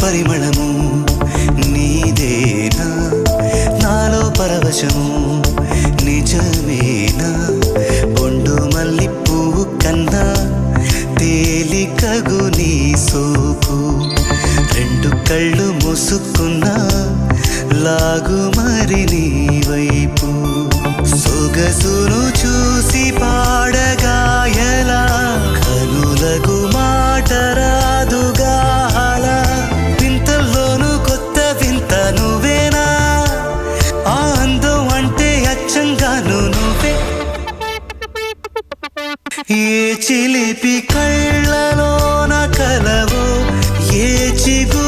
పరిమళము నీదేనా నాలో పరవశము నిజమేనా బొండు మల్లి పువ్వు కన్నా తేలికగు నీ సోకు రెండు కళ్ళు మూసుకున్నా లాగు మరి నీ వైపు సొగసును చూసి పాడగాయలా కనులకు మాట రాదుగాల వింతల్లోనూ కొత్త వింత నువ్వేనా ఆ అందం అంటే అచ్చంగాను నువ్వే ఏ చిలిపి కళ్ళలోన కలవో ఏ చిగు